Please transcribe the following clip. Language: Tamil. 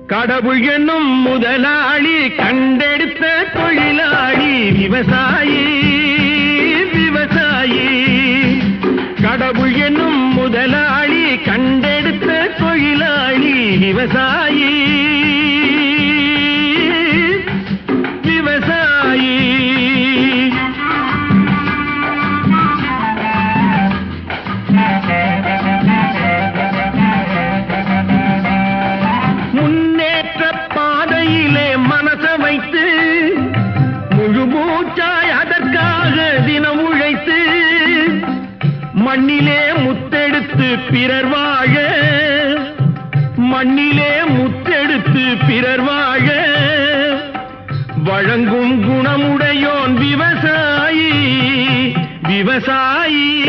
கடவுள் என்னும் முதலாளி கண்டெடுத்த தொழிலாளி விவசாயி விவசாயி. கடவுள் என்னும் முதலாளி கண்டெடுத்த தொழிலாளி விவசாயி விவசாயி. முன்னேற்ற பாதையிலே மனச வைத்து முழு மூச்சாய் அதற்காக தினம் உழைத்து மண்ணிலே முத்தெடுத்து பிறர் வாழ மண்ணிலே முத்தெடுத்து பிறர் வாழ வழங்கும் குணமுடையோன் விவசாயி விவசாயி.